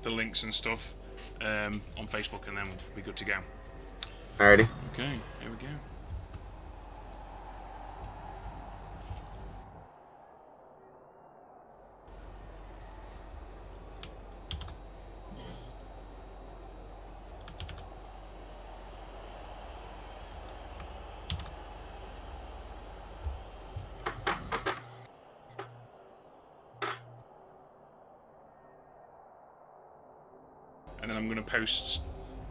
the links and stuff on Facebook, and then we'll be good to go. Alrighty. Okay, here we go. And then I'm going to post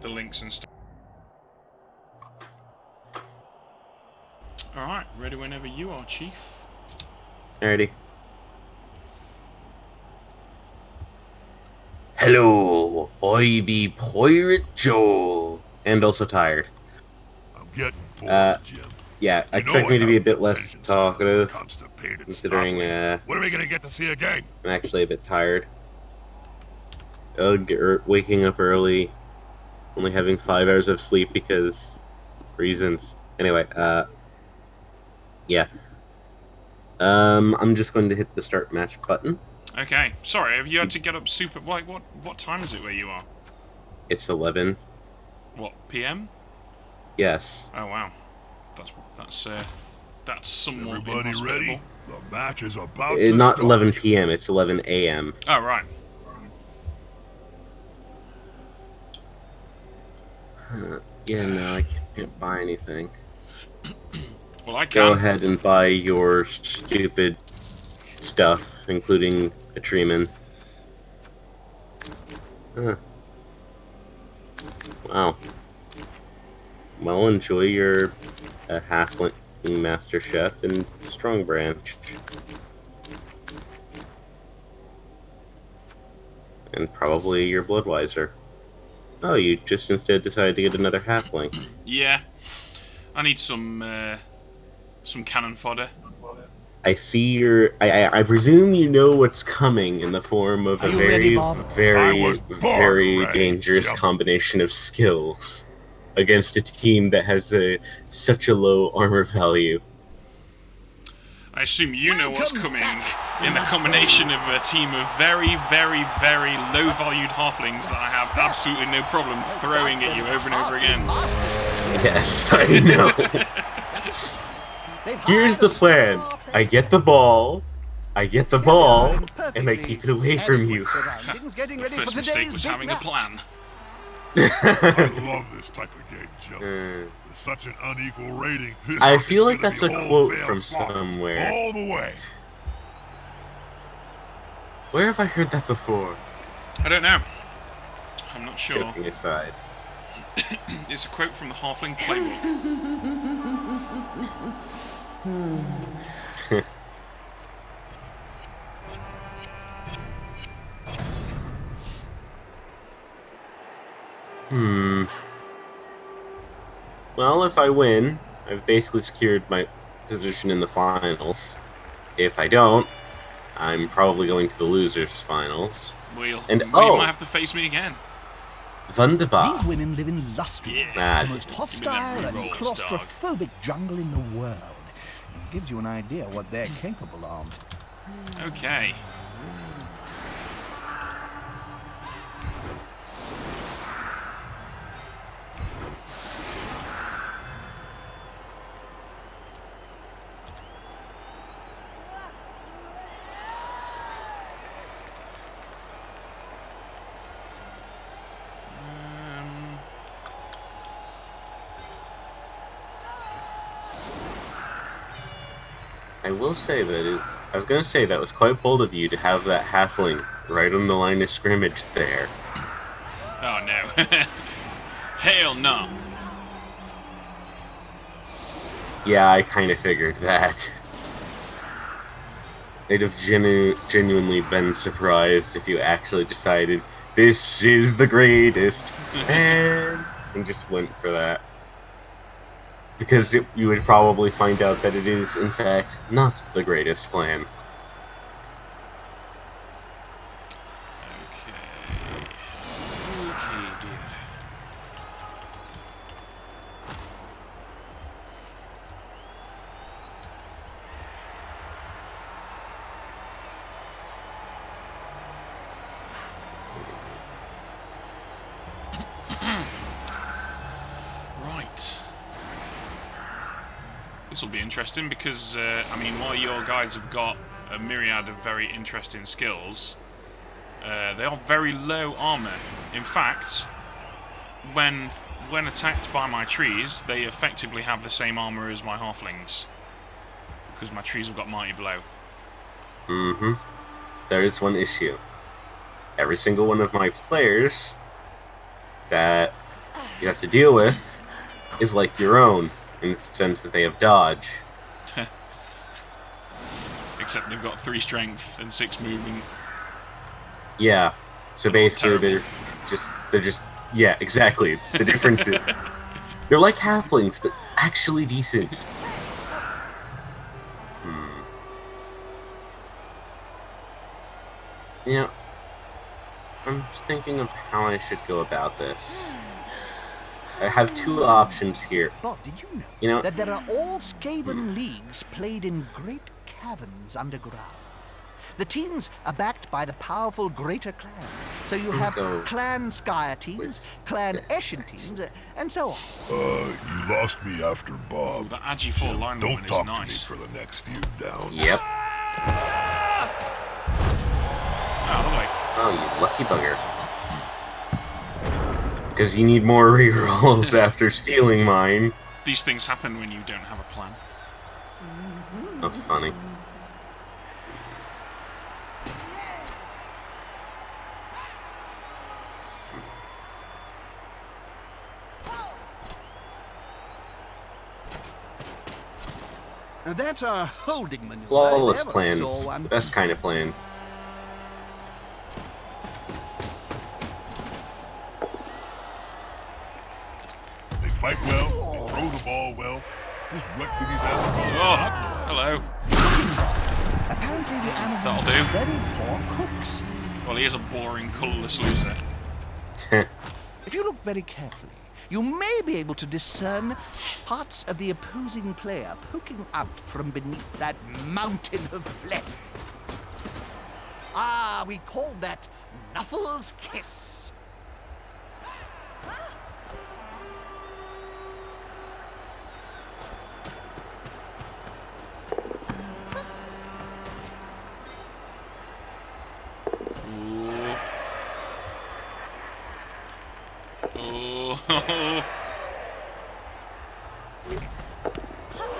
the links and stuff. Alright, ready whenever you are, Chief. Alrighty. Hello, I be Pirate Joe. And also tired. I'm getting bored, Jim. Yeah, I expect me to be a bit less talkative, considering when are we gonna get to see a game? I'm actually a bit tired. Waking up early, only having 5 hours of sleep because reasons. Anyway, yeah. I'm just going to hit the start match button. Okay, sorry, have you had to get up super... Like, what time is it where you are? It's 11. What, PM? Yes. Oh, wow. That's somewhat Everybody inhospitable. ready? The match is about to Not start. 11 PM, it's 11 AM. Oh, right. Yeah, no, I can't buy anything. Well, I can. Go ahead and buy your stupid stuff, including a Treeman. Huh. Wow. Well, enjoy your halfling master chef and strong branch. And probably your Bloodweiser. Oh, you just instead decided to get another halfling. Yeah. I need some cannon fodder. I see your... I presume you know what's coming in the form of a very, very dangerous combination of skills against a team that has such a low armor value. I assume you know what's coming in the combination of a team of very, very, very low-valued halflings that I have absolutely no problem throwing at you over and over again. Yes, I know. Here's the plan. I get the ball, and I keep it away from you. The first mistake was having a plan. I love this type of game, Joe. With such an unequal rating. I feel like that's a quote from somewhere. All the way. Where have I heard that before? I don't know. I'm not sure. Joking aside. It's a quote from the Halfling Playbook. Well, if I win, I've basically secured my position in the finals. If I don't, I'm probably going to the losers' finals. You And might have to face me again. Wunderbar. These women live in Lustria, Ah, the most hostile and claustrophobic jungle in the world. It gives you an idea what they're capable of. Okay. I will say that I was going to say that was quite bold of you to have that halfling right on the line of scrimmage there. Oh no. Hell no. Yeah, I kind of figured that. I'd have genuinely been surprised if you actually decided, this is the greatest, and just went for that. Because you would probably find out that it is, in fact, not the greatest plan. Okay, dude. will be interesting because, I mean, while your guys have got a myriad of very interesting skills, they are very low armor. In fact, when attacked by my trees, they effectively have the same armor as my halflings. Because my trees have got mighty blow. Mm-hmm. There is one issue. Every single one of my players that you have to deal with is like your own, in the sense that they have dodge. Except they've got 3 strength and 6 movement. Yeah. So basically they're just yeah, exactly. The difference is they're like halflings, but actually decent. You know, I'm just thinking of how I should go about this. I have 2 options here. Bob, did you You know know- that there are all Skaven leagues played in great caverns underground? The teams are backed by the powerful greater clans. So you have Go Clan Skyer teams, with Clan this. Eshin teams, and so on. You lost me after Bob. The Agi4 lineman Don't is talk nice. to me for the next feud down. Yep. Out of the way. Oh, you lucky bugger. Because you need more rerolls after stealing mine. These things happen when you don't have a plan. Oh, funny. Now that's a holding maneuver. Flawless if ever I plans. saw one. The best kind of plans. They fight well, they throw the ball well. Just what do these animals Oh, hello. Apparently the animals That'll are do. very poor cooks. Well, he is a boring, colourless loser. If you look very carefully, you may be able to discern parts of the opposing player poking out from beneath that mountain of flesh. Ah, we call that Nuffle's Kiss. Ooh. Oh.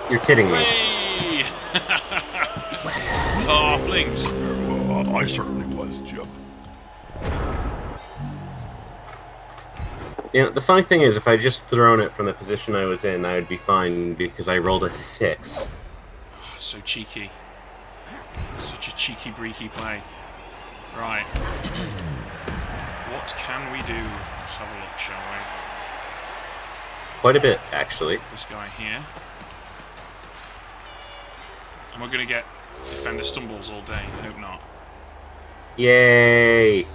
You're kidding me. Hey! Halflings. Well, I certainly was, Jim. You know, the funny thing is, if I just thrown it from the position I was in, I would be fine because I rolled a 6. So cheeky. Such a cheeky, breaky play. Right. What can we do? Let's have a look, shall we? Quite a bit, actually. This guy here. And we're going to get defender stumbles all day. I hope not. Yay! No.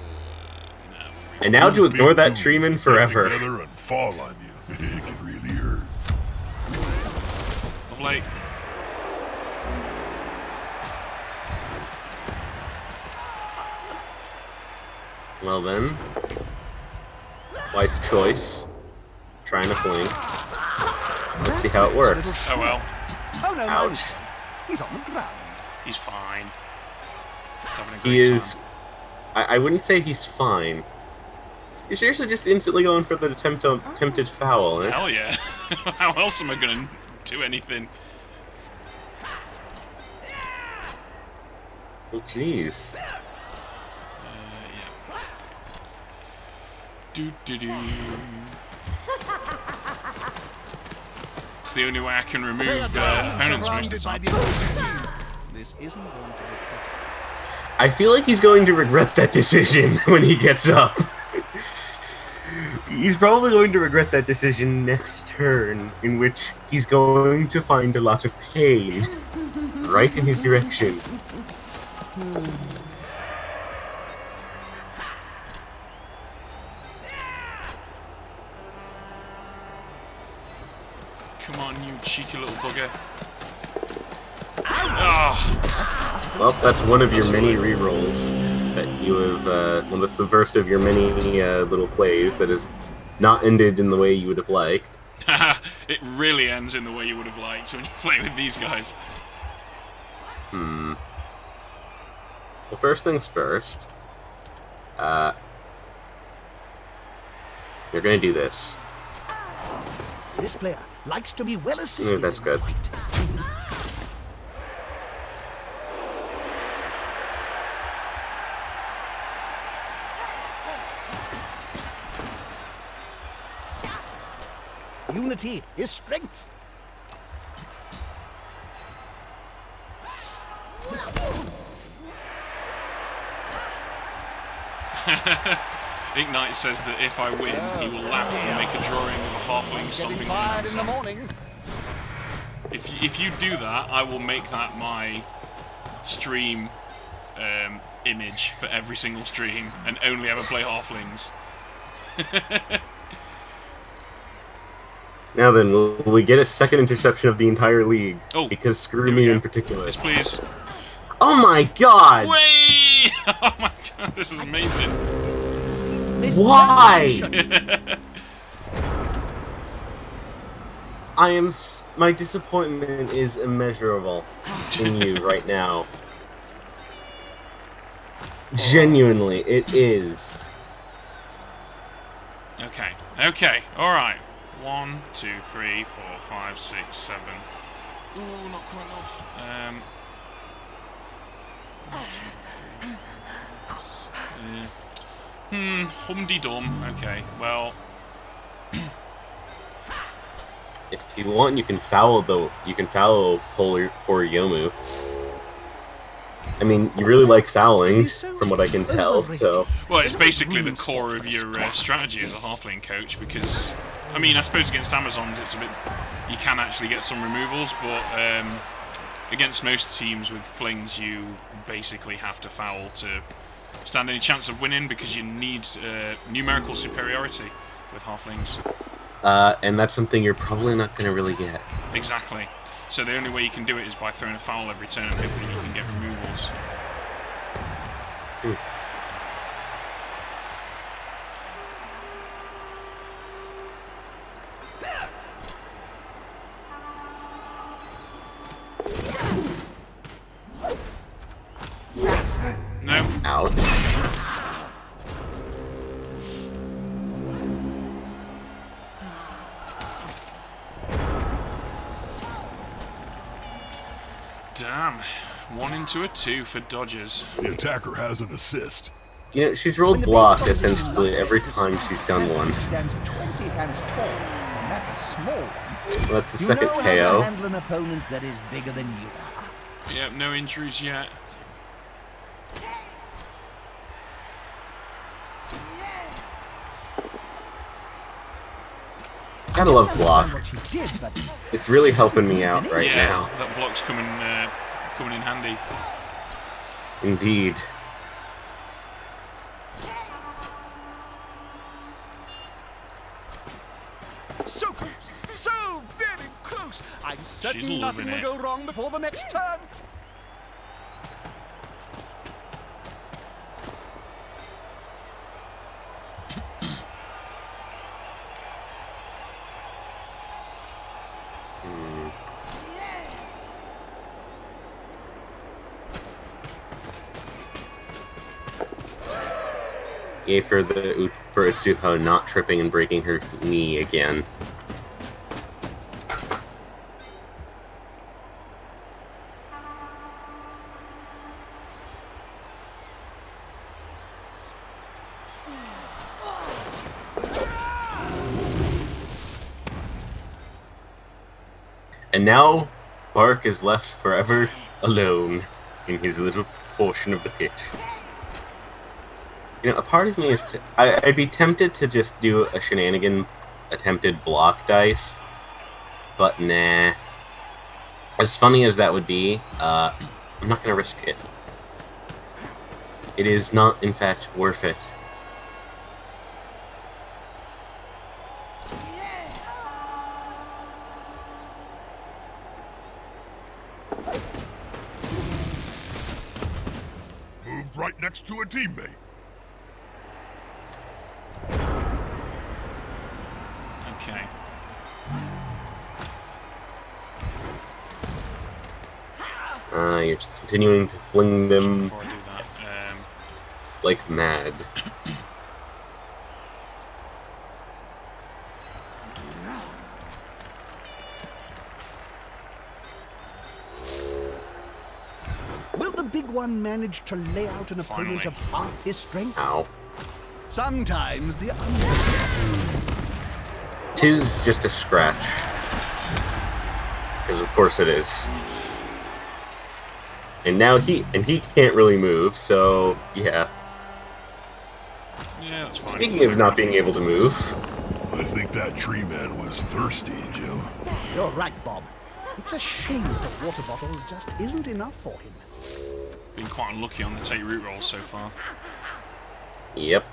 And now to Big ignore that dudes treeman get forever. together and fall on you. It can really hurt. Lovely. Well then. Wise choice. Trying to fling. Let's see how it works. Oh well. Oh no, Ouch. mistake. He's on the ground. He's fine. He's having a great He is... time. I wouldn't say he's fine. You're seriously just instantly going for the attempted foul, eh? Hell yeah. How else am I going to do anything? Oh, jeez. Yeah. Do. It's the only way I can remove opponents most of the time. This isn't going to be pretty. I feel like he's going to regret that decision when he gets up. He's probably going to regret that decision next turn, in which he's going to find a lot of pain right in his direction. Come on, you cheeky little bugger. Ah, Well, that's one of your many rerolls that you have, well, that's the first of your many little plays that is not ended in the way you would have liked. It really ends in the way you would have liked when you play with these guys. Well, first things first. You're gonna do this. This player likes to be well assisted. That's in good. the fight. Unity is strength. Ignite says that if I win, he will laugh and make a drawing of a halfling stomping Getting on fired in the Amazon. morning. If you do that, I will make that my stream image for every single stream and only ever play halflings. Now then, will we get a second interception of the entire league? Oh, because screw here we me go. in particular. Yes, please. Oh my god! Way! Oh my god, this is amazing. Why? My disappointment is immeasurable in you right now. Genuinely, it is. Okay, okay, alright. 1, 2, 3, 4, 5, 6, 7. Ooh, not quite enough. Humdy-dum. Okay, well... If you want, you can foul poor Yomu. I mean, you really like fouling, from what I can tell, so... Well, it's basically the core of your strategy as a halfling coach, because... I mean, I suppose against Amazons it's a bit... You can actually get some removals, but against most teams with flings you basically have to foul to stand any chance of winning, because you need numerical superiority with halflings. And that's something you're probably not going to really get. Exactly. So the only way you can do it is by throwing a foul every turn and hoping you can get removals. No. Ouch. Damn. 1 into a 2 for Dodgers. The attacker has an assist. You know, she's rolled block essentially every time she's done one. Stands 20 hands tall, and that's a small one. Well, that's the You second know how KO. to handle an opponent that is bigger than you are. Yep, no injuries yet. Gotta love block. What she did, but It's really helping me out right Yeah, now. that block's coming in handy. Indeed. so close, so very close. I'm certain nothing loving will it. go wrong before the next turn. Yay for Itsuho not tripping and breaking her knee again. And now, Bark is left forever alone in his little portion of the pitch. You know, a part of me is... I'd be tempted to just do a shenanigan attempted block dice, but nah. As funny as that would be, I'm not gonna risk it. It is not, in fact, worth it. Moved right next to a teammate. Okay. You're just continuing to fling them Before I do that, like mad. Will the big one manage to lay out an opponent Finally. of half his strength? Ow. Sometimes the Tis just a scratch. Because of course it is. And now he can't really move, so yeah. yeah, that's fine. Speaking of not being able to move, I think that tree man was thirsty, Jim. You're right, Bob. It's a shame that a water bottle just isn't enough for him. Been quite unlucky on the take root rolls so far. yep.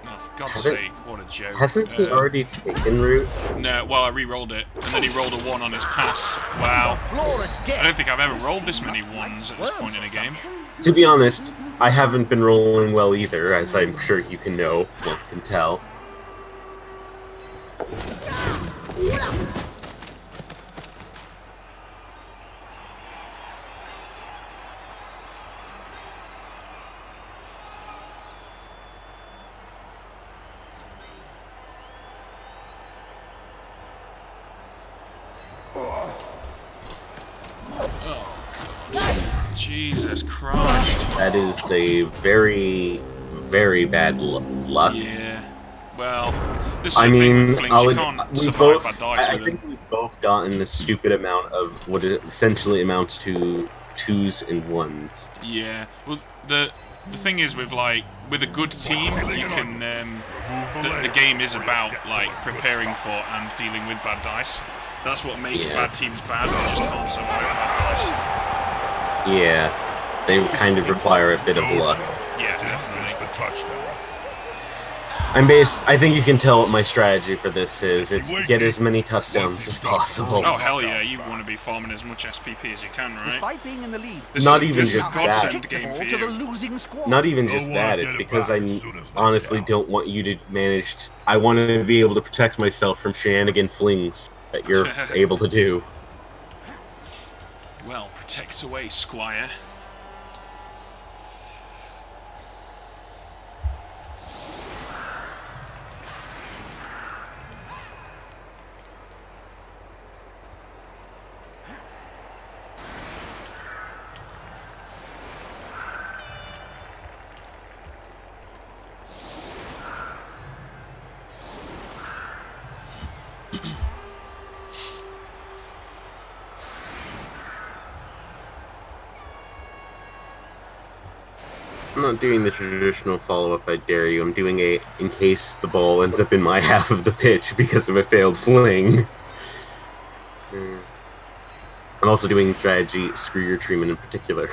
Oh, for God's Hasn't- sake, what a joke. Hasn't he already taken root? No, well, I re-rolled it, and then he rolled a 1 on his pass. Wow. I don't think I've ever rolled this many 1s at this point in a game. To be honest, I haven't been rolling well either, as I'm sure you can know, well, can tell. Jesus Christ. That is a very, very bad luck. Yeah. Well, this is I the thing mean, with flings. You can't we survive both. by dice I with think them. we've both gotten a stupid amount of what it essentially amounts to 2s and 1s. Yeah. Well, the thing is with a good team, you can the game is about preparing for and dealing with bad dice. That's what makes Yeah. bad teams bad. They just can't survive bad Yeah, they kind of require a bit of luck. dice. Yeah, Finish definitely. the touchdown. I think you can tell what my strategy for this is. It's get as many touchdowns as possible. Oh hell yeah! You want to be farming as much SPP as you can, right? Despite being in the lead, This Not is, even this just is that. godsend kick the game ball for to the you. losing squad. Not even just Go that, on, it's get it because back I as soon as they honestly can. don't want you to manage. I want to be able to protect myself from shenanigan flings that you're able to do. Well, protect away, Squire. I'm not doing the traditional follow-up, I dare you. I'm doing a in case the ball ends up in my half of the pitch because of a failed fling. I'm also doing strategy, screw your treatment in particular.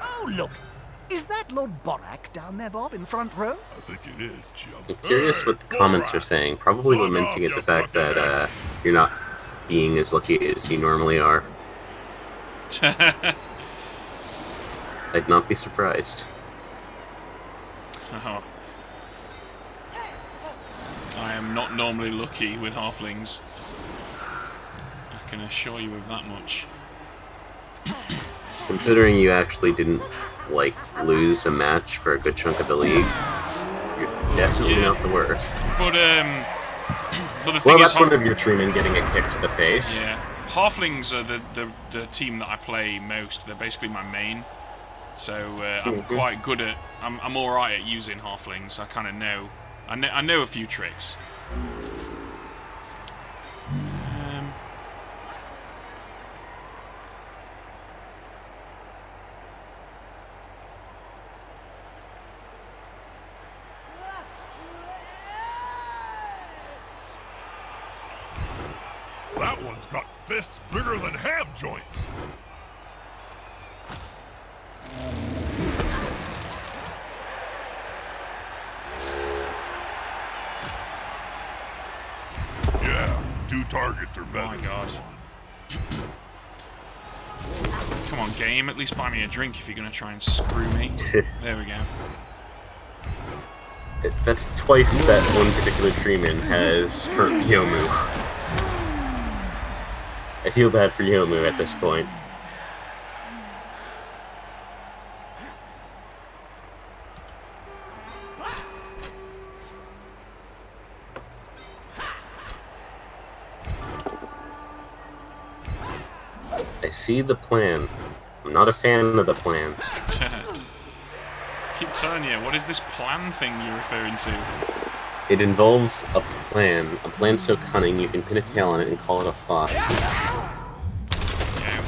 Oh, look. Is that Lord Borak down there, Bob, in front row? I think it is, Jim. I'm curious what the comments are saying. Probably lamenting at the fact that you're not being as lucky as you normally are. I'd not be surprised. Oh. I am not normally lucky with halflings. I can assure you of that much. Considering you actually didn't, lose a match for a good chunk of the league, you're definitely not the worst. But the thing Well, is, that's one of your treemen getting a kick to the face. yeah, halflings are the team that I play most. They're basically my main. So I'm quite good at. I'm all right at using halflings. I kind of know. I know a few tricks. That That one's got fists bigger than ham joints. Yeah, 2 targets are better. Oh my god. Come on, game. At least buy me a drink if you're going to try and screw me. There we go. That's twice that one particular treeman has hurt Yomu. I feel bad for Yomu at this point. I see the plan. I'm not a fan of the plan. Keep telling you, what is this plan thing you're referring to? It involves a plan so cunning you can pin a tail on it and call it a fox. Go.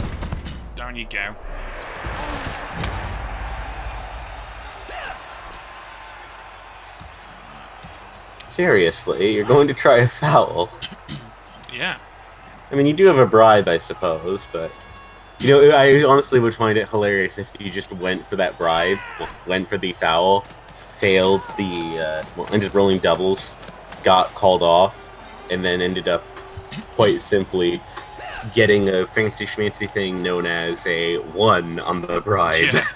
Down you go. Seriously, you're going to try a foul? Yeah. I mean, you do have a bribe, I suppose, but... You know, I honestly would find it hilarious if you just went for that bribe, went for the foul, failed the, ended rolling doubles, got called off, and then ended up, quite simply, getting a fancy schmancy thing known as a 1 on the bribe. Yeah.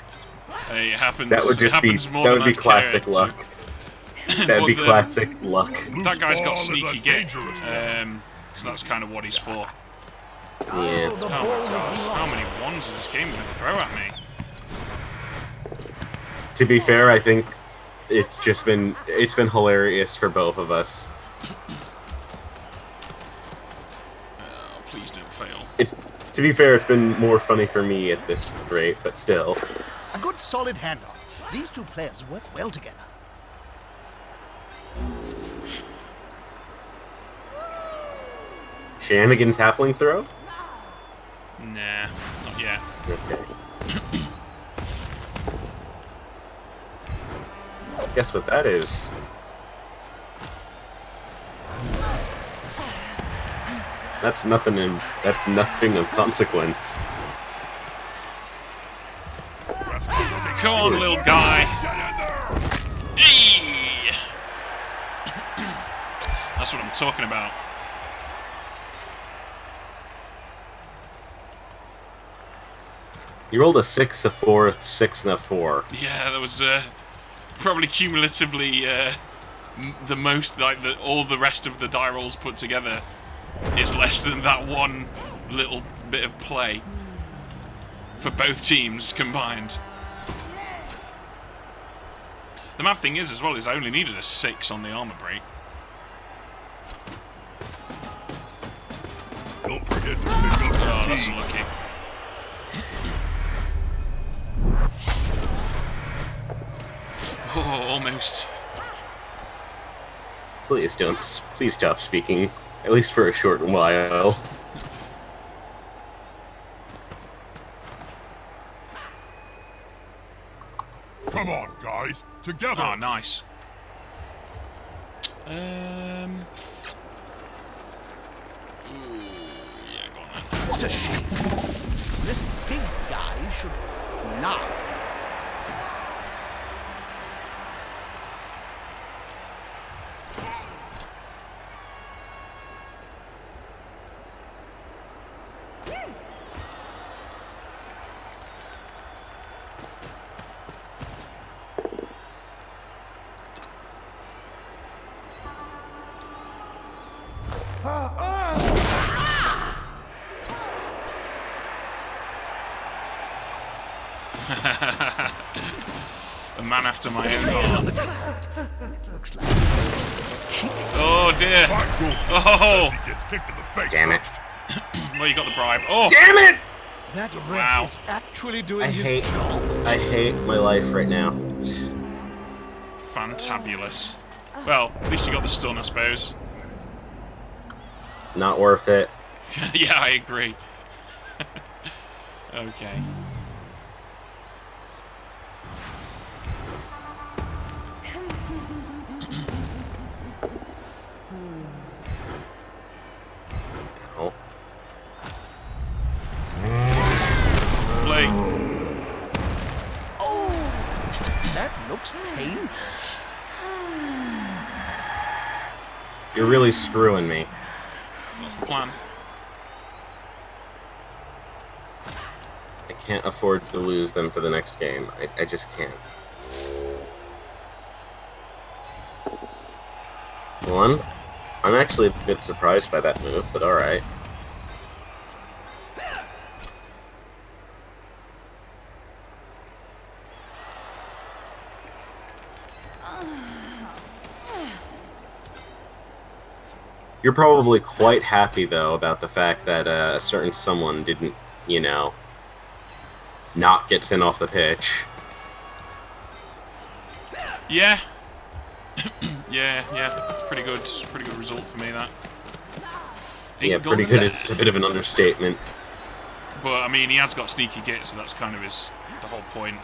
It happens. That would just be, more that than would be I'd classic care luck. to. That'd be Well, classic luck. That guy's got Loose ball is sneaky a get, dangerous one. so that's kind of what he's for. Yeah. Oh, the Oh my ball god, is how lost. many ones is this game going to throw at me? To be fair, I think it's been hilarious for both of us. Oh, please don't fail. To be fair, it's been more funny for me at this rate, but still. A good solid handoff. These 2 players work well together. Shenanigans halfling throw? Nah, not yet. Okay. Guess what that is? That's nothing of consequence. Come on, little guy. Hey! That's what I'm talking about. You rolled a 6, a 4, a 6, and a 4. Yeah, that was probably cumulatively the most, like all the rest of the die rolls put together is less than that one little bit of play for both teams combined. The mad thing is, as well, is I only needed a 6 on the armor break. Don't forget to pick up Oh, the that's key. unlucky. Oh, almost. Please stop speaking, at least for a short while. Come on, guys. Together. Oh, nice. Ooh, yeah, go on then. What a shame. This big guy should... Now. A man after my own heart. It looks like... Oh dear. Fine, go. Oh. He gets kicked in the face Damn it. first. Well, you got the bribe. Oh. Damn it! That ref Wow. is actually doing I his hate- job. I hate my life right now. Fantabulous. Well, at least you got the stun, I suppose. Not worth it. Yeah, I agree. Okay. Oh. That looks painful. You're really screwing me. That's the plan. I can't afford to lose them for the next game. I just can't. One. I'm actually a bit surprised by that move, but alright. You're probably quite happy, though, about the fact that a certain someone didn't, you know, not get sent off the pitch. Yeah. yeah. Pretty good result for me, that. Yeah, pretty good. It's a bit of an understatement. But, I mean, he has got sneaky git, so that's kind of the whole point.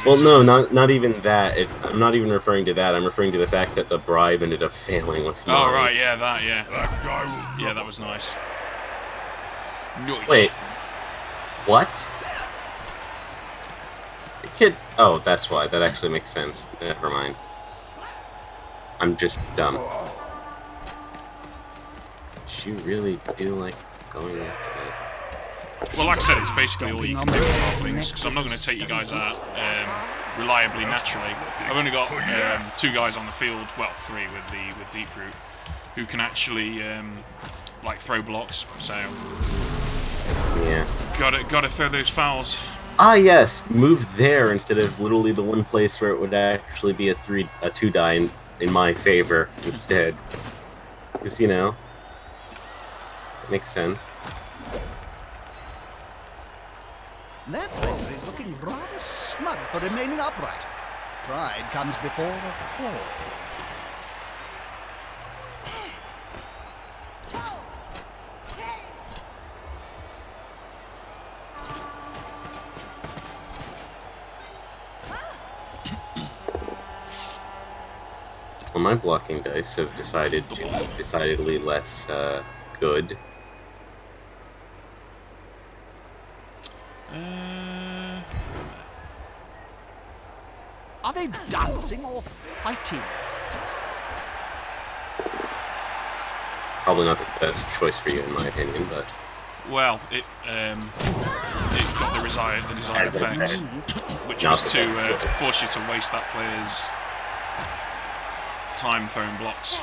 Well, no, not even that. I'm not even referring to that. I'm referring to the fact that the bribe ended up failing with mine. Oh, right, yeah, that, yeah. That guy will Yeah, that was nice. Nice. Wait. What? The kid... Oh, that's why. That actually makes sense. Never mind. I'm just dumb. But you really do like going after that. Well, like I said, it's basically all you can do with halflings, because I'm not going to take you guys out reliably, naturally. I've only got 2 guys on the field, well, 3 with Deep Root, who can actually like throw blocks. So yeah, gotta throw those fouls. Ah, yes, move there instead of literally the one place where it would actually be a 2-die in my favor instead. Because, you know, it makes sense. That player is looking rather smug for remaining upright. Pride comes before a fall. Well, my blocking dice have decided to be decidedly less good. Are they dancing or fighting? Probably not the best choice for you, in my opinion, but... Well, it got the desired effect, which Not was the to best choice. force you to waste that player's time throwing blocks.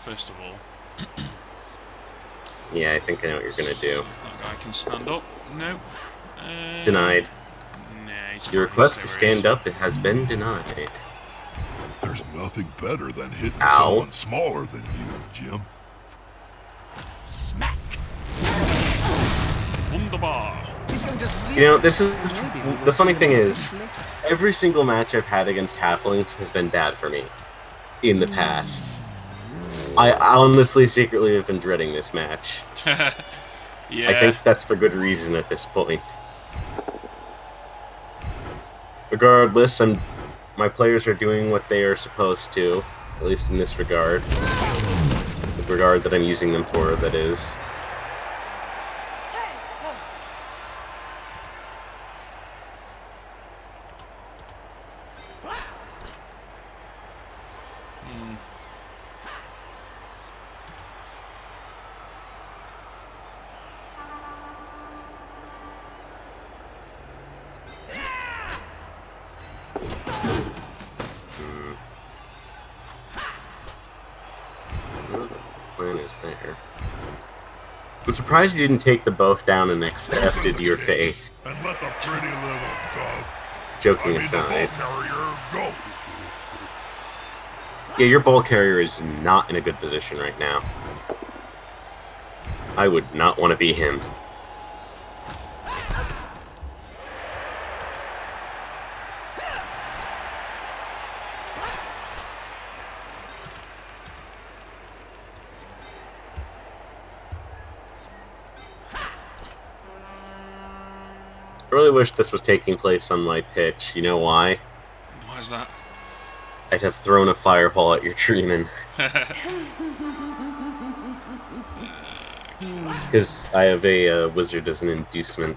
First of all, Yeah, I think I know what you're gonna do. if that guy can stand up. No. Denied. Nah, he's Your fine, request he's to there he stand up has been denied. There's nothing better than hitting Ow. someone smaller than you, Jim. Smack! is. Wunderbar. He's going to sleep. You know, this is... Maybe we will The funny see thing him is, later. every single match I've had against halflings has been bad for me. In the past. I honestly secretly have been dreading this match. Yeah. I think that's for good reason at this point. Regardless, my players are doing what they are supposed to, at least in this regard. The regard that I'm using them for, that is. Plan is there. I'm surprised you didn't take the both down and accepted your face. And let the pretty live, dog. joking I mean, the ball aside. carrier, go. Yeah, your ball carrier is not in a good position right now. I would not want to be him. I really wish this was taking place on my pitch. You know why? Why is that? I'd have thrown a fireball at your treeman. Because I have a wizard as an inducement.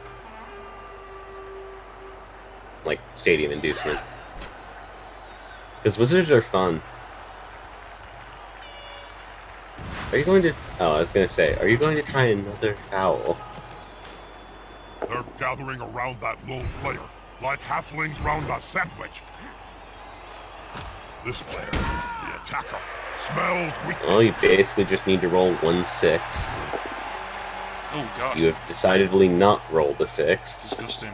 Like, stadium inducement. Because wizards are fun. Are you going to... Oh, I was going to say, are you going to try another foul? They're gathering around that lone player, like halflings round a sandwich. This player, the attacker, smells weakness. Well, you basically just need to roll 1-6. Oh, God. You have decidedly not rolled a 6. Disgusting.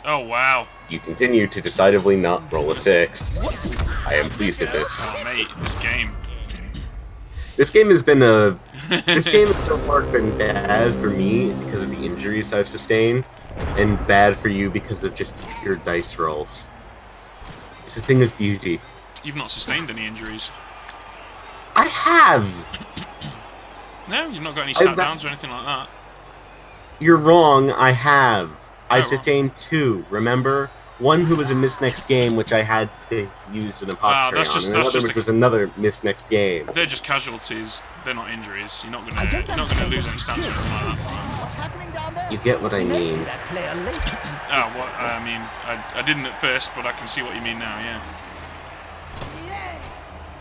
Oh, wow. You continue to decidedly not roll a 6. I am pleased at this. Oh, mate, this game. This game has been a... This game has so far been bad for me because of the injuries I've sustained, and bad for you because of just pure dice rolls. It's a thing of beauty. You've not sustained any injuries. I have! No, you've not got any stat downs or anything like that. You're wrong, I have. I've well. sustained 2, remember? One who was a miss next game, which I had to use an apothecary that's just- on, and that's another just which was another miss next game. They're just casualties. They're not injuries. You're not gonna lose any stats or anything like that. What's happening down there? You get what I We may see mean. that player later. Oh, what? I mean, I didn't at first, but I can see what you mean now. Yeah.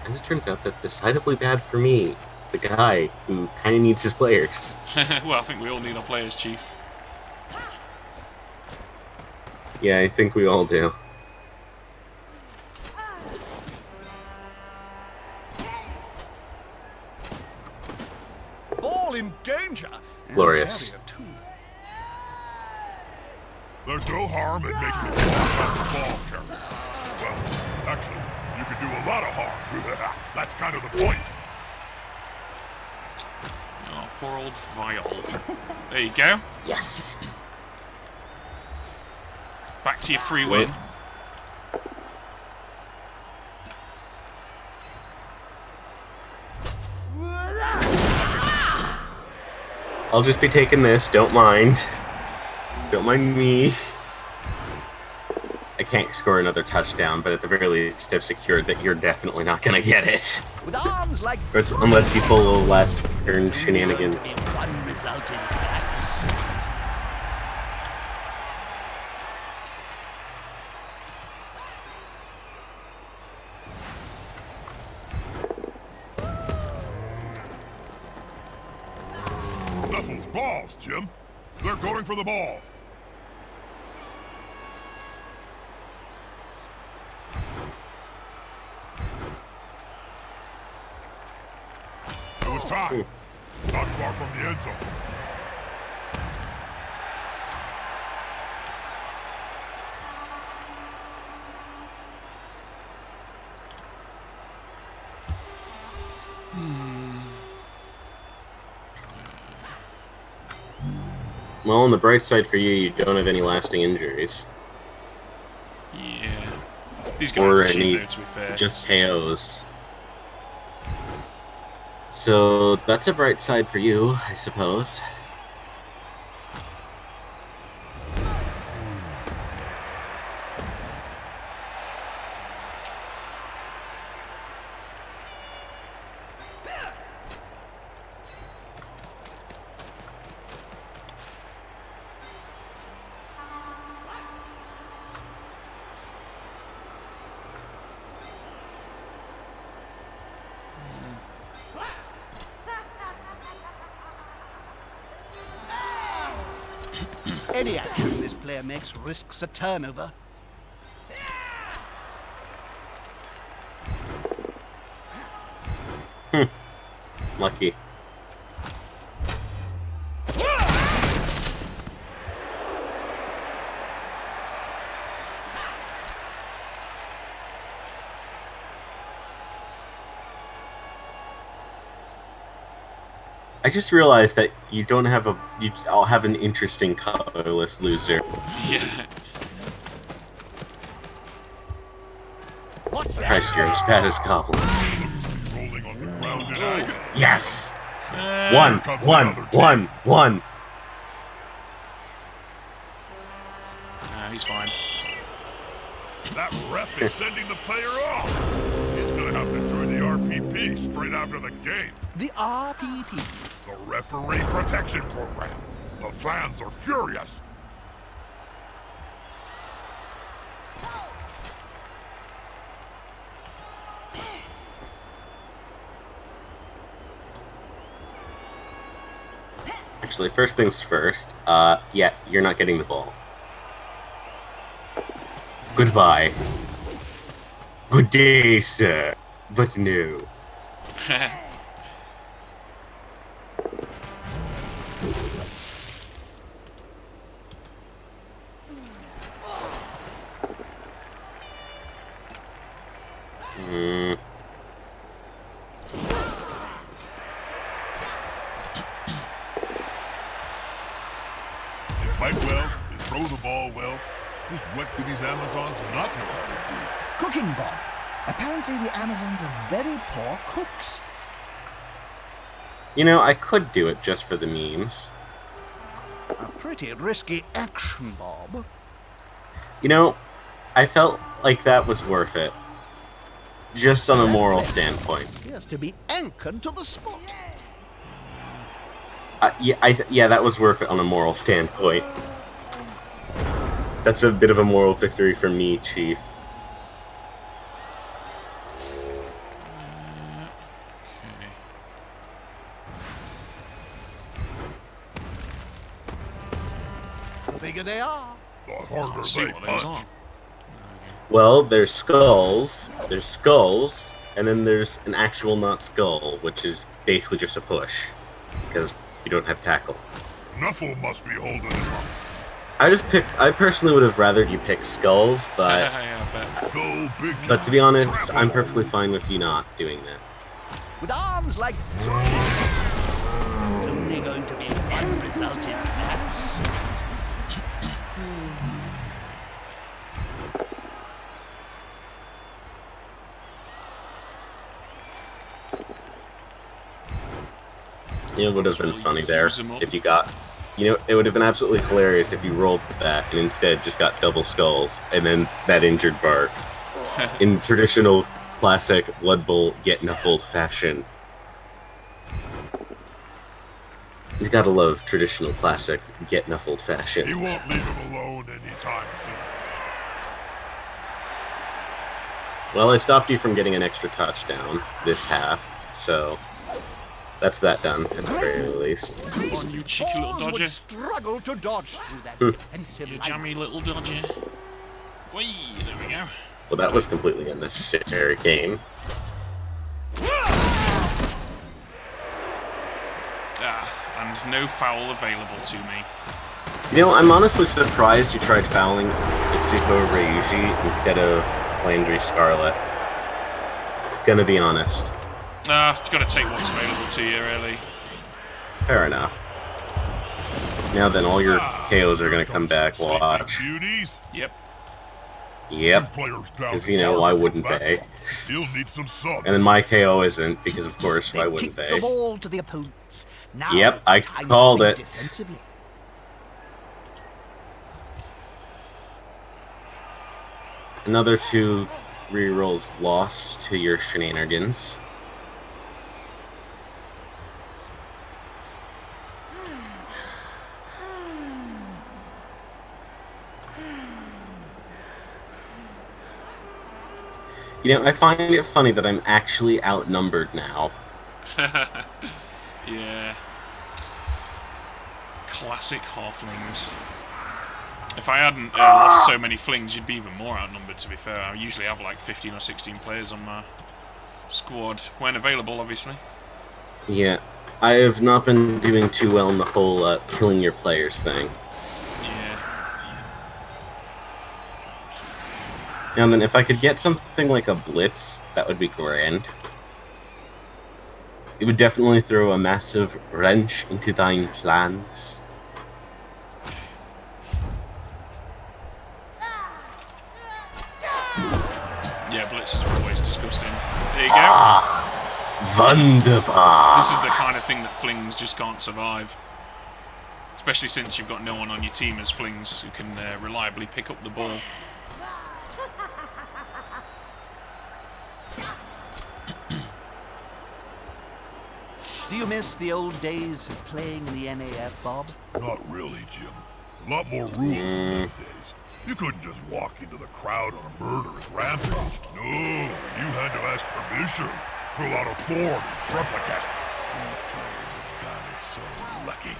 As it turns out, that's decidedly bad for me, the guy who kind of needs his players. Well, I think we all need our players, Chief. Yeah, I think we all do. Ball in danger. Glorious. And carrier, too. There's no harm in making a block on the ball carrier. Well, actually, you could do a lot of harm. That's kind of the point. Oh, poor old Viol. There you go. Yes! Back to your free Wait. win. I'll just be taking this, don't mind. Don't mind me. I can't score another touchdown, but at the very least I've secured that you're definitely not gonna get it. With arms like Unless you pull a last turn shenanigans. in one resulting collapse. Knuckles balls, Jim. They're going for the ball. It was time. Not far from the end zone. Well, on the bright side for you, you don't have any lasting injuries. Yeah. These Or guys are any, cheap, though, to be fair. just KOs. So, that's a bright side for you, I suppose. Any action this player makes risks a turnover. Lucky. I just realized that you don't have a... You all have an interesting colorless loser. Yeah. What's that? Christ, you're as bad as goblins. Rolling on the ground in agony. Yes! Here comes another team. One! He's fine. That ref is sending the player off. He's gonna have to join the RPP straight after the game. The RPP. The Referee Protection Program. The fans are furious. Actually, first things first, yeah, you're not getting the ball. Goodbye. Good day, sir. But no. They fight well, they throw the ball well. Just what do these Amazons not know how to do? Cooking Bob. Apparently the Amazons are very poor cooks. You know, I could do it just for the memes. A pretty risky action, Bob. You know, I felt like that was worth it. Just on a moral standpoint. Appears to be anchored to the spot. Yeah, that was worth it on a moral standpoint. That's a bit of a moral victory for me, Chief. The bigger they are. The harder See they what those punch. are. Well, there's skulls, and then there's an actual not skull, which is basically just a push, because you don't have tackle. Nuffle must be holding him up. I personally would have rather you pick skulls, but Yeah, I bet. Go big. but to be honest, I'm perfectly fine with you not doing that. With arms like dragons. It's only going to be one result in that suit. You know, it would have been funny there Use 'em up. if you got... You know, it would have been absolutely hilarious if you rolled that and instead just got double skulls and then that injured Bart. In traditional, classic Blood Bowl get-nuffled fashion. You gotta love traditional, classic get-nuffled He fashion. won't leave him alone anytime soon. Well, I stopped you from getting an extra touchdown this half, so... That's that done, at the very least. Come on, you cheeky little Paws dodger. would struggle to dodge through that defensive You line. jammy little dodger. Whee, there we go. Well, that was completely unnecessary game. And no foul available to me. You know, I'm honestly surprised you tried fouling Itsuko Ryuji instead of Flandry Scarlet. Gonna be honest. You gotta take what's available to you, really. Fair enough. Now then, all your KOs are gonna come back. Watch. Beauties. Yep. Yep. Two players down. Because, you know, why wouldn't they? He'll need some subs. And then my KO isn't, because of course, why They wouldn't kick the they? ball to the opponents. Now Yep, it's I time to called think it. defensively. Another 2 rerolls lost to your shenanigans. You know, I find it funny that I'm actually outnumbered now. Yeah. Classic halflings. If I hadn't lost so many flings, you'd be even more outnumbered, to be fair. I usually have like 15 or 16 players on my squad, when available, obviously. Yeah, I have not been doing too well in the whole killing your players thing. Yeah. And then if I could get something like a blitz, that would be grand. It would definitely throw a massive wrench into thine plans. Yeah, blitzes are always disgusting. There you go. Ah, wunderbar. This is the kind of thing that flings just can't survive. Especially since you've got no one on your team as flings who can reliably pick up the ball. Do you miss the old days of playing in the NAF, Bob? Not really, Jim. A lot more rules in those days. You couldn't just walk into the crowd on a murderous rampage. No, you had to ask permission, fill out a form, and triplicate. These players have got it so lucky.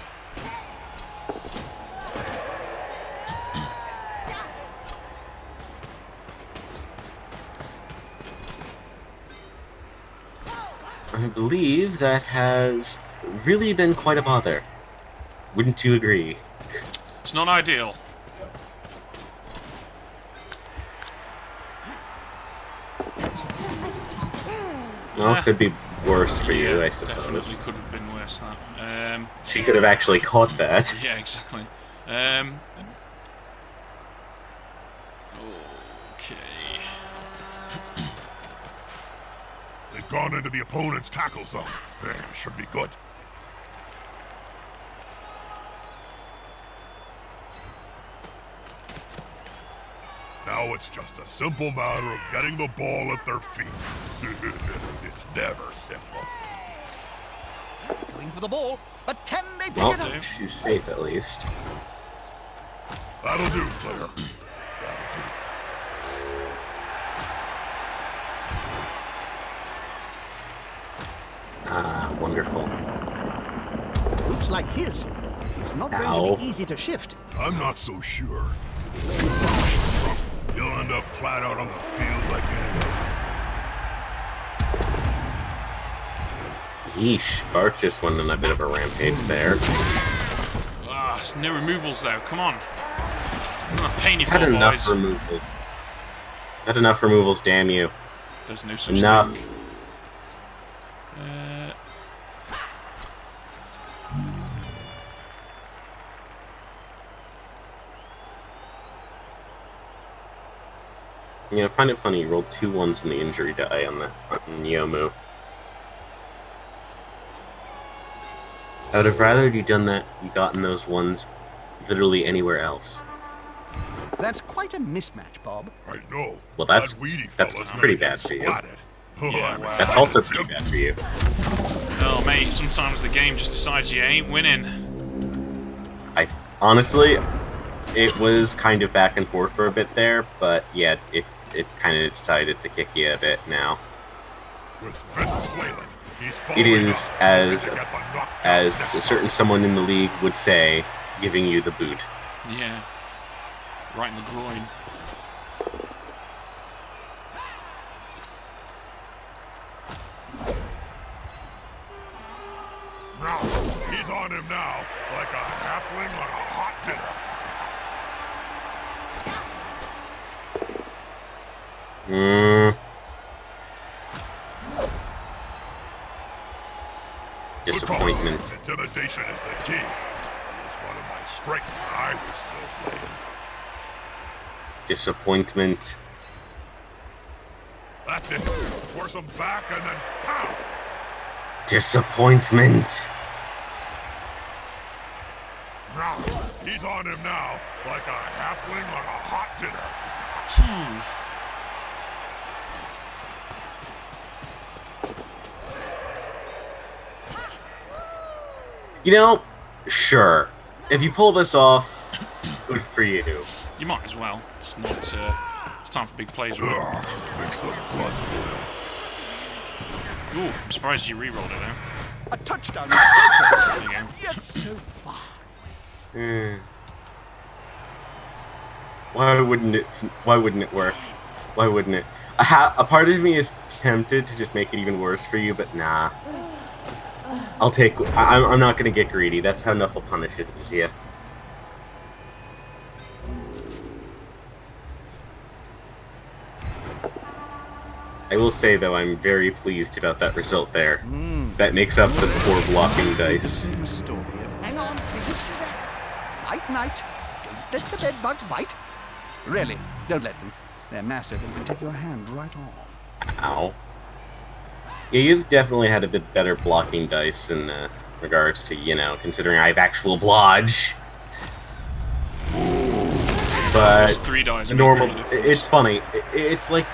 I believe that has really been quite a bother. Wouldn't you agree? It's not ideal. Well, it could be worse for you, Yeah, I suppose. definitely could have been worse, that. She could have actually caught that. Yeah, exactly. Okay. They've gone into the opponent's tackle zone. Should be good. Now it's just a simple matter of getting the ball at their feet. It's never simple. Going for the ball, but can they pick Well, it up? she's safe at least. That'll do, player. That'll do. Ah, wonderful. Looks like his. It's not going Ow. to be easy to shift. I'm not so sure. You'll end up flat out on the field like any other. Yeesh, Bart just went on a bit of a rampage there. Ah, no removals though. Come on. I'm not paying you for Had it, enough boys. removals. Had enough removals, damn you. There's no such Enough. thing. Yeah, I find it funny, you rolled 2 1s in the injury die on Yomu. I would have rather you done that, you gotten those ones literally anywhere else. That's quite a mismatch, Bob. I know. Well, that's That weedy that's fella's pretty gonna bad get for you. splatted. Oh, Yeah, I'm wow. That's excited, also Jim. pretty bad for you. Oh, mate, sometimes the game just decides you ain't winning. I honestly, it was kind of back and forth for a bit there, but yeah, it kind of decided to kick you a bit now. With fists flailing, he's It following is up, as hoping to get the knockdown as a necessary. certain someone in the league would say, giving you the boot. Yeah. Right in the groin. Now, he's on him now, like a halfling on a hot dinner. Good call. Disappointment. Intimidation is the key. It was one of my strengths when I was still playing. Disappointment. That's it. Force him back and then pow! Disappointment. Now, he's on him now, like a halfling on a hot dinner. You know, sure. If you pull this off, good for you. You might as well. It's not. It's time for big plays, right? Ugh, makes the blood boil. Ooh, I'm surprised you re-rolled it though. A touchdown is so close, There you go. yet so far. Why wouldn't it? Why wouldn't it work? Why wouldn't it? A part of me is tempted to just make it even worse for you, but nah. I'll take. I'm not gonna get greedy. That's how enough will punish it. Yeah. I will say though, I'm very pleased about that result there. that makes up the poor blocking dice. Same story of, hang on, did you see that? Night, night. Don't let the bed bugs bite. Really, don't let them. They're massive and can take your hand right off. Ow. Yeah, you've definitely had a bit better blocking dice in regards to, you know, considering I have actual blodge. But 3 dice. normal, it's funny. It's like,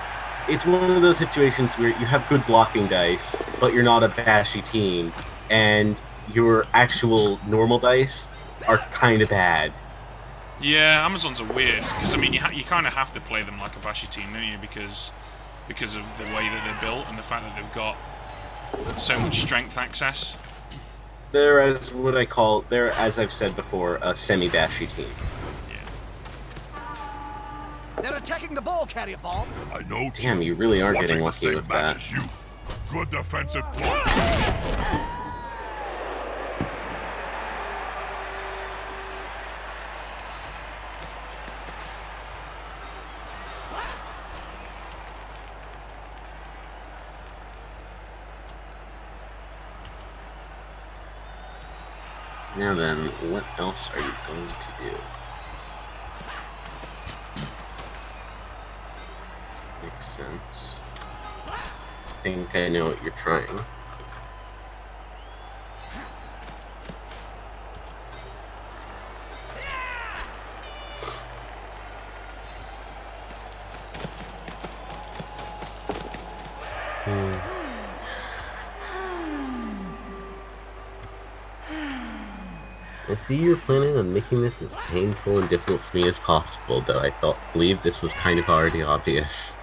it's one of those situations where you have good blocking dice, but you're not a bashy team, and your actual normal dice are kind of bad. Yeah, Amazons are weird because I mean you kind of have to play them like a bashy team, don't you? Because of the way that they're built and the fact that they've got so much strength access. They're as I've said before, a semi-bashy team. They're attacking the ball carrier, Bob. I know. Damn, you really are getting lucky with that. You. Good defensive block. Now then, what else are you going to do? Makes sense. I think I know what you're trying. I see you're planning on making this as painful and difficult for me as possible, though I believe this was kind of already obvious.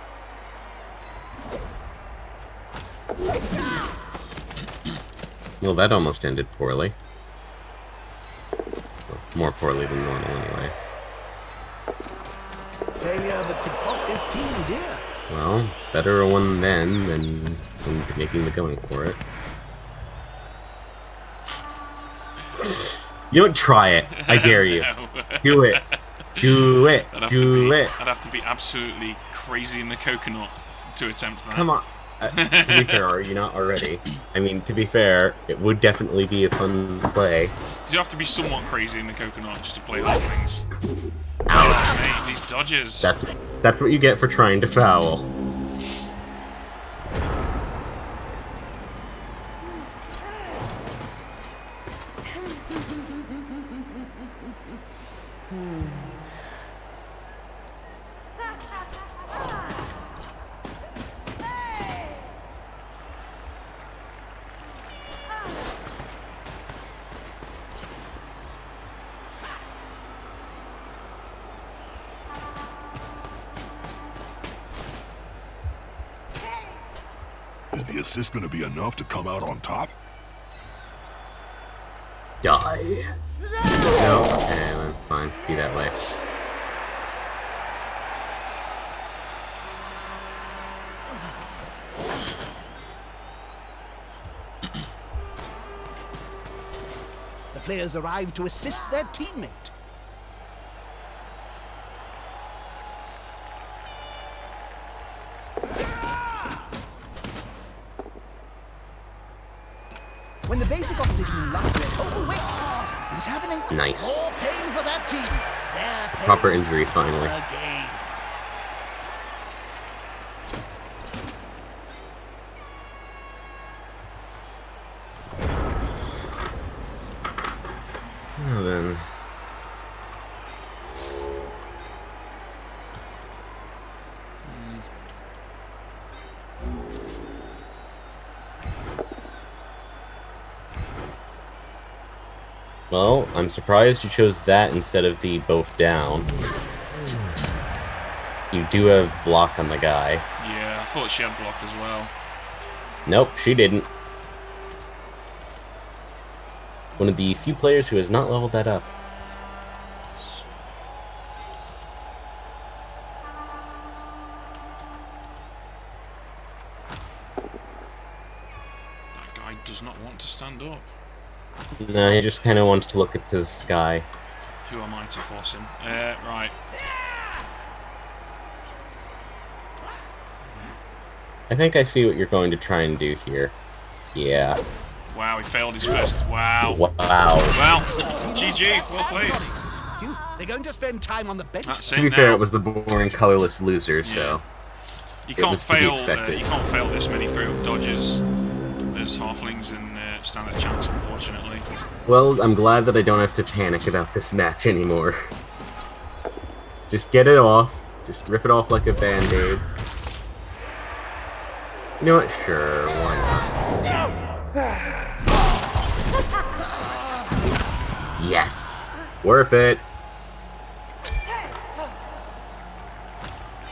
Well, that almost ended poorly. Well, more poorly than normal, anyway. Failure that could cost his team, dear. Well, better a one then than making the going for it. You don't try it. I dare you. No. Do it. Do it. Do it. I'd have to be absolutely crazy in the coconut to attempt that. Come on. To be fair, are you not already? I mean, to be fair, it would definitely be a fun play. Do you have to be somewhat crazy in the coconut just to play Halflings? Ouch. Oh, mate, these dodges. That's what you get for trying to foul. Is the assist going to be enough to come out on top? Die. No? Okay, then fine. Be that way. The players arrive to assist their teammate. When the basic opposition locks it, oh wait, something's happening. Nice. More pain for that team. Their pain Proper injury, finally. again. Now then. Well, I'm surprised you chose that instead of the both down. You do have block on the guy. Yeah, I thought she had block as well. Nope, she didn't. One of the few players who has not leveled that up. That guy does not want to stand up. No, he just kind of wants to look at the sky. Who am I to force him? Right. I think I see what you're going to try and do here. Yeah. Wow, he failed his first. Wow. Wow. Well, GG. Well played. Phew, they're going to spend time on the bench. That's To it be now. fair, it was the boring colorless loser, so You it can't was to be fail. expected. You can't fail this many throw-up dodges as halflings in standard chance, unfortunately. Well, I'm glad that I don't have to panic about this match anymore. Just get it off. Just rip it off like a band-aid. You know what? Sure, why not? Yes! Worth it!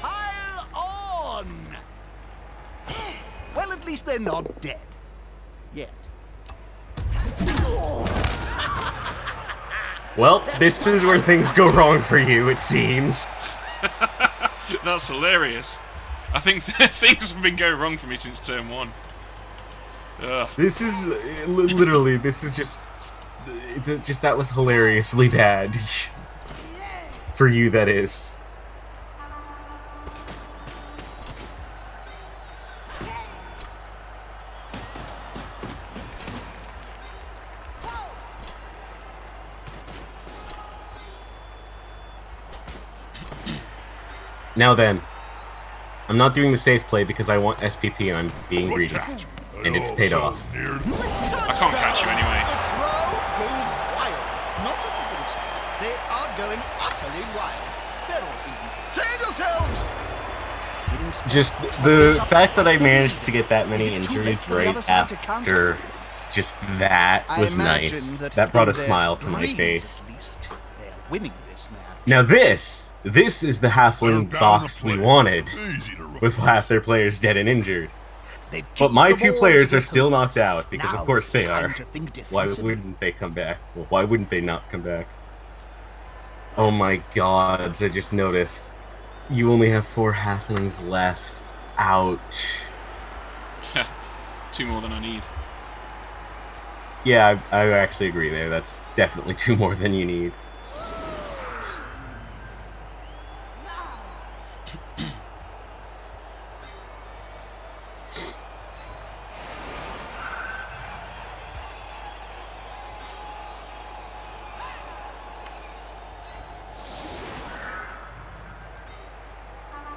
Pile on! Well, at least they're not dead. Yet. Well, this is where things go wrong for you, it seems. That's hilarious. I think things have been going wrong for me since turn 1. Ugh. This is literally. This is just that was hilariously bad for you. That is. Now then, I'm not doing the safe play because I want SPP and I'm being Good greedy. catch. And it's Oh, paid so off. near. I can't catch you anyway. Crow goes wild. Not a little speech. They are going utterly wild. Feral even. Change yourselves! Just the fact that I managed to get that many Is it too late injuries for the right other side to counter? after just that I was imagine nice. that That brought a in their smile to my dreams, face. At least, they're winning this match. Now this is the halfling They're down box the we plate. wanted, Easy to with half their players dead and injured. They've But kicked my the two ball players into are the still focus. knocked out, because Now of course it's they time are. to think Why defensively. wouldn't they come back? Well, why wouldn't they not come back? Oh my gods, I just noticed. You only have 4 halflings left. Ouch. 2 more than I need. Yeah, I actually agree there. That's definitely 2 more than you need.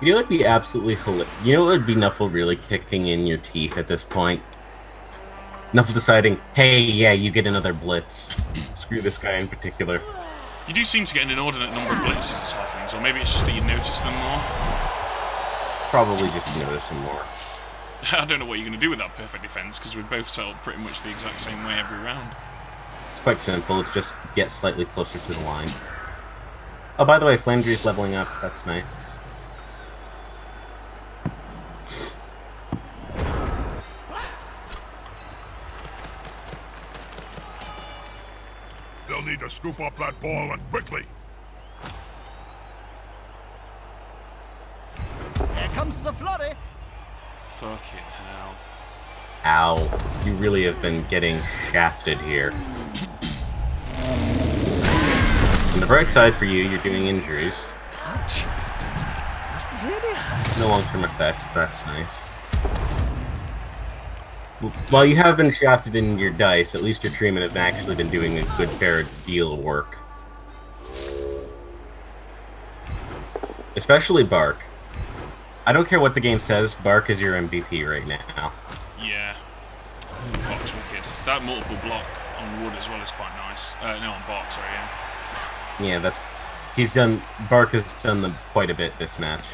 You know what would be absolutely hilarious? You know what would be Nuffle really kicking in your teeth at this point? Nuffle deciding, hey, yeah, you get another blitz. Screw this guy in particular. You do seem to get an inordinate number of blitzes as halflings, or maybe it's just that you notice them more. Probably just notice him more. I don't know what you're going to do with that perfect defense, because we both set up pretty much the exact same way every round. It's quite simple. It's just get slightly closer to the line. Oh, by the way, Flandry's leveling up. That's nice. They'll need to scoop up that ball and quickly. Here comes the flurry. Fucking hell. Ow. You really have been getting shafted here. On the bright side for you, you're doing injuries. Ouch. Must really hurt. No long-term effects. That's nice. While you have been shafted in your dice, at least your treatment have actually been doing a good fair deal of work. Especially Bark. I don't care what the game says, Bark is your MVP right now. Yeah. Block's wicked. That multiple block on wood as well is quite nice. No, on bark, sorry, yeah. Yeah, that's... Bark has done them quite a bit this match.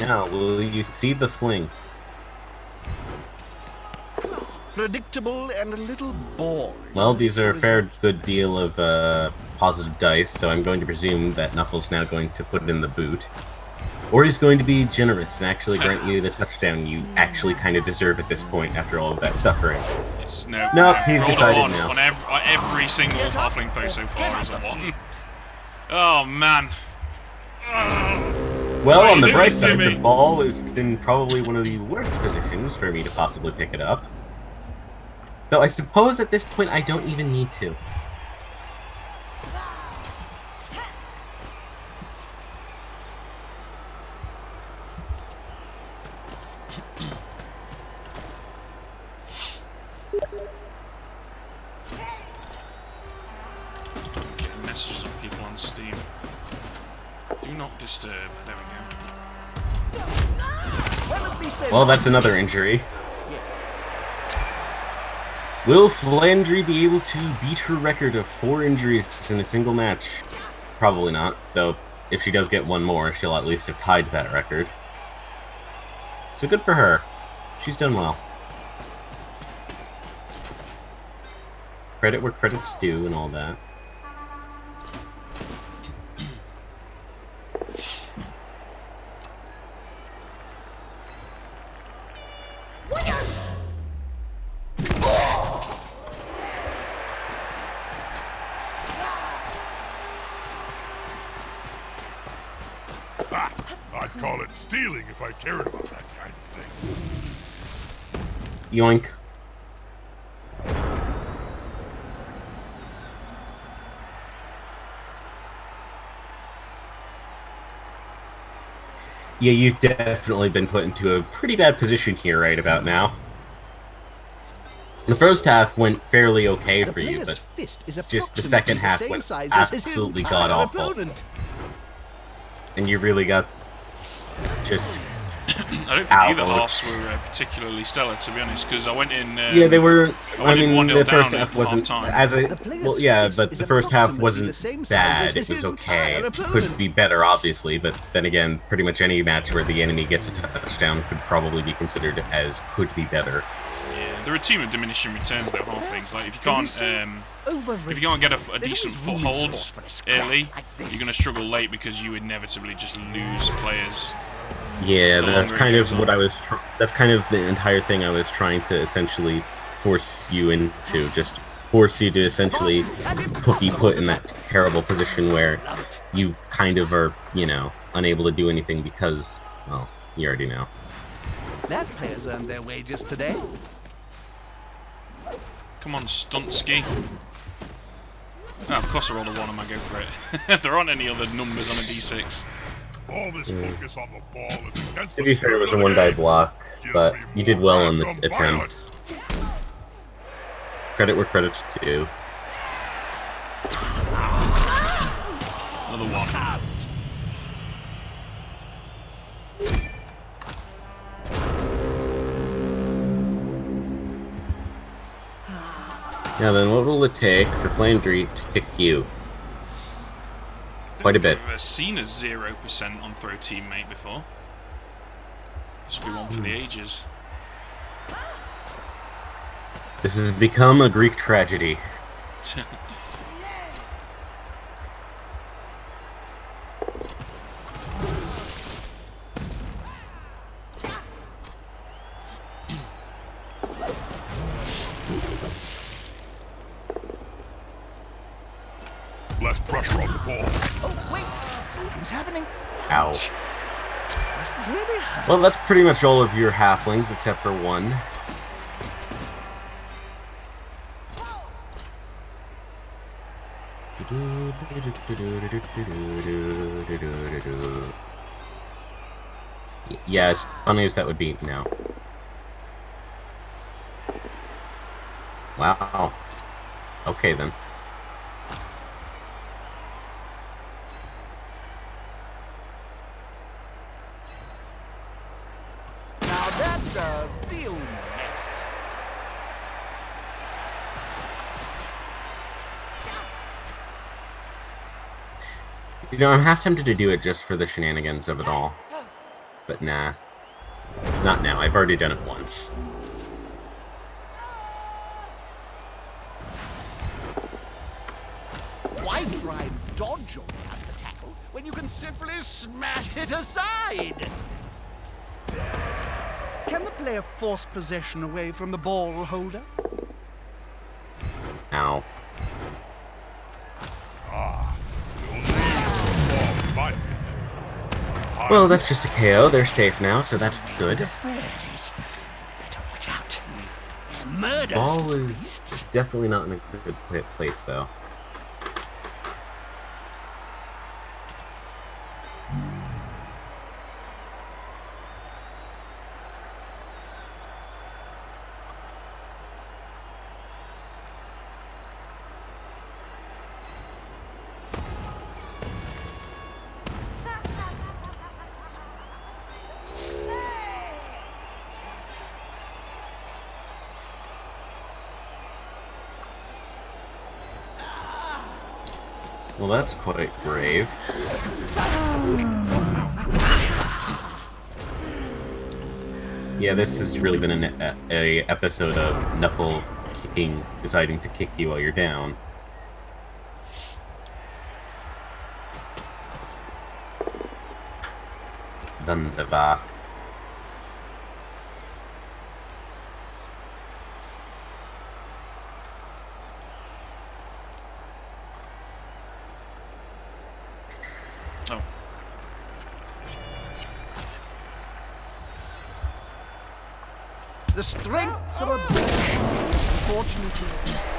Now, will you see the fling? Predictable and a little boring. Well, these are a fair good deal of positive dice, so I'm going to presume that Nuffle's now going to put it in the boot. Or he's going to be generous and actually grant you the touchdown you actually kind of deserve at this point after all of that suffering. It's Nope, he's rolled a decided one now. On every single halfling throw so far is a 1. Oh, man. Well, Why on the you bright doing this to side, the me? ball is in probably one of the worst positions for me to possibly pick it up. Though I suppose at this point I don't even need to. disturb. There we go. Well, at least Well, that's another injury. Will Flandry be able to beat her record of 4 injuries in a single match? Probably not, though if she does get one more, she'll at least have tied that record. So good for her. She's done well. Credit where credit's due and all that. I'd call it stealing if I cared about that kind of thing. Yoink. Yeah, you've definitely been put into a pretty bad position here right about now. The first half went fairly okay for you, but just the second half went absolutely god-awful. And you really got just I don't think either halves were particularly stellar, to be honest, because I went in... yeah, they were... I mean, the first half wasn't... Well, yeah, but the first half wasn't bad. It was okay. It could be better, obviously, but then again, pretty much any match where the enemy gets a touchdown could probably be considered as could be better. Yeah, they're a team of diminishing returns, though, halflings. Like, if you can't get a decent foothold early, you're going to struggle late because you inevitably just lose players. Yeah, that's kind of what I was... that's kind of the entire thing I was trying to essentially force you into. Just force you to essentially be put in that terrible position where you kind of are, you know, unable to do anything because, well, you already know. That player's earned their wages today. Come on, Stunsky. Oh, of course I rolled a 1 and I go for it. There aren't any other numbers on a d6. All this focus on the ball is against To be fair, it was a one-die block, but you did well in the attempt. Credit where credit's due. Another 1. Now then, what will it take for Flandry to pick you? Quite a bit. I've never seen a 0% on throw teammate before. This will be one for the ages. This has become a Greek tragedy. Less pressure on the ball. Oh, wait! Something's happening. Ow. Must really hurt. Well, that's pretty much all of your halflings, except for one. Yeah, as funny as that would be, no. Wow. Okay, then. Now that's a real mess. You know, I'm half tempted to do it just for the shenanigans of it all. But nah. Not now. I've already done it once. Why try and dodge your way out of the tackle when you can simply smash it aside? Can the player force possession away from the ball holder? Ow. Well, that's just a KO. They're safe now, so that's good. The fairies. Better watch out. They're murderous. Ball is definitely not in a good place, though. Well, that's quite brave. Yeah, this has really been a episode of Nuffle deciding to kick you while you're down. Wunderbar. Oh. The strength of a bush, unfortunately,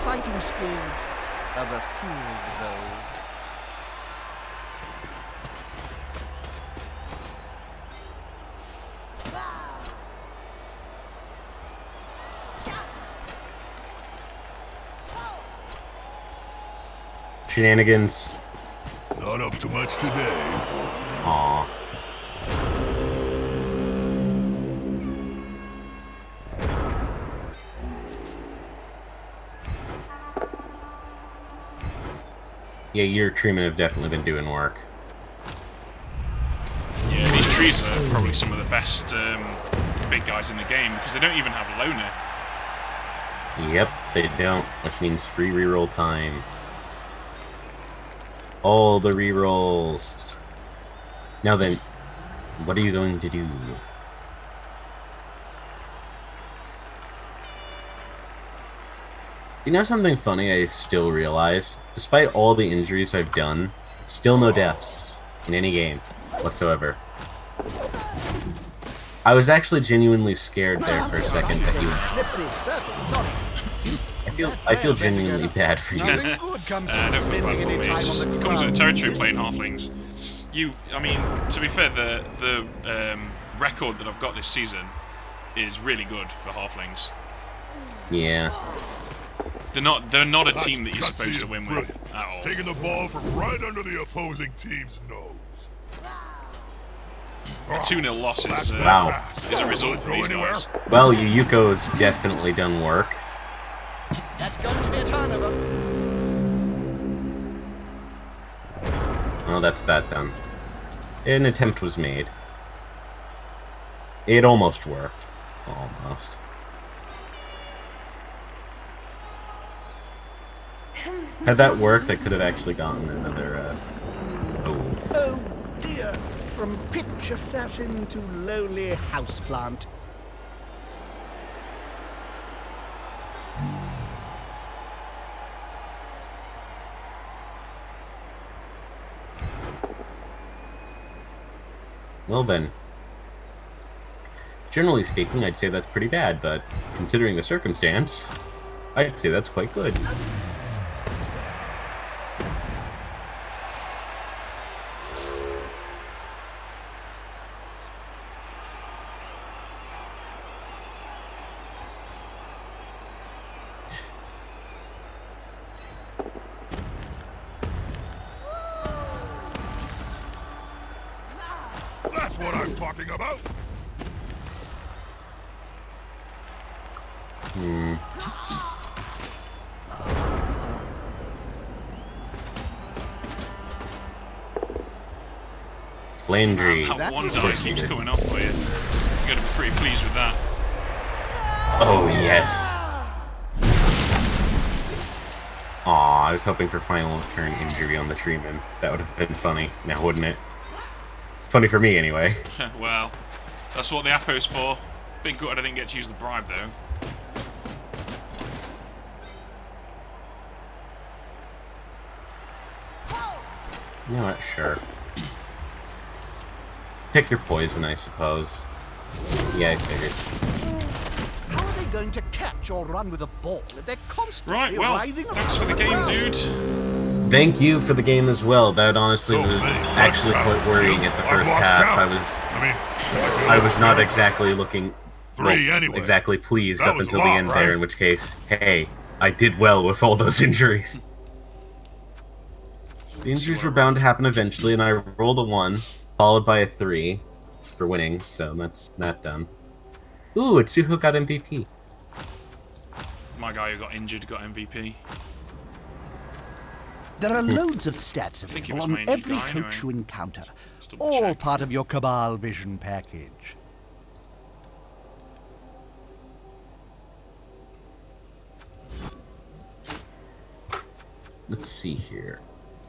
fighting skills of a field though. Shenanigans. Not up to much today. Aw. Yeah, your treemen have definitely been doing work. Yeah, these trees are probably some of the best big guys in the game because they don't even have loner. Yep, they don't, which means free reroll time. All the rerolls. Now then, what are you going to do? You know something funny I still realize? Despite all the injuries I've done, still no deaths in any game whatsoever. I was actually genuinely scared there for a second that he was... I feel genuinely bad for you. Nothing good comes Don't from feel spending bad for any me. time It on just the comes with the ground. territory playing halflings. I mean, to be fair, the record that I've got this season is really good for halflings. Yeah. They're not a That's team that you're supposed gutsy to win and with brilliant. at all. Taking the ball from right under the opposing team's nose. A 2-0 loss is, Wow. is a result for these guys. Well, Yuyuko's definitely done work. That's going to be a turnover. Well, that's that done. An attempt was made. It almost worked. Almost. Had that worked, I could have actually gotten another, Oh dear. From pitch assassin to lowly houseplant. Well then. Generally speaking, I'd say that's pretty bad, but considering the circumstance, I'd say that's quite good. That's what I'm talking about. Flandry. That one die keeps coming off for you. You're going to be pretty pleased with that. Oh, yes. Aw, I was hoping for final turn injury on the treatment. That would have been funny, now wouldn't it? Funny for me, anyway. Well, that's what the Apo's for. Big gutted I didn't get to use the bribe, though. You know what, sure. Pick your poison, I suppose. Yeah, I figured. How are they going to catch or run with a ball if they're constantly Right, well, writhing thanks for around the the game, ground? dude. Thank you for the game as well. That honestly So was many actually touchdowns, quite worrying Jim. at the I've first lost half. count. I was not exactly looking Three, anyway. exactly pleased That up was until a the lot, end right? there, in which case, hey, I did well with all those injuries. The injuries were bound to happen eventually, and I rolled a 1, followed by a 3 for winning, so that's that done. Ooh, Atsuho got MVP. My guy who got injured got MVP. There are loads of stats think it available was on mainly every Guy, coach anyway. you encounter. Let's double All check. part of your Cabal Vision package. Let's see here.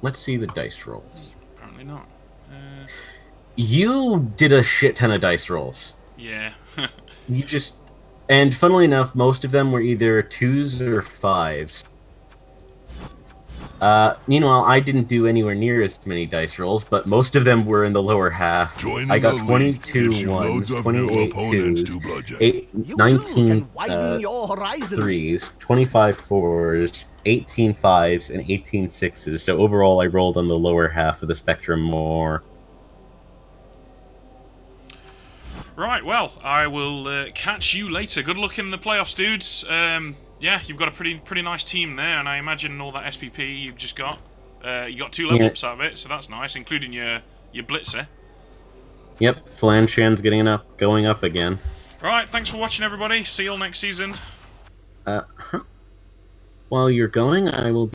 Let's see the dice rolls. Apparently not. You did a shit ton of dice rolls. Yeah. You just... And funnily enough, most of them were either 2s or 5s. Meanwhile, I didn't do anywhere near as many dice rolls, but most of them were in the lower half. Joining I got the league 22 gives you loads 1s, of new 28 opponents 2s, to bludgeon. You 19 too can widen your horizons. 3s, 25 4s, 18 5s, and 18 6s. So overall, I rolled on the lower half of the spectrum more. Right, well, I will catch you later. Good luck in the playoffs, dudes. Yeah, you've got a pretty nice team there, and I imagine all that SPP you've just got. You got 2 level ups out of it, so that's nice, including your blitzer. Yep, Flanshan's going up again. Right, thanks for watching, everybody. See you all next season. While you're going, I will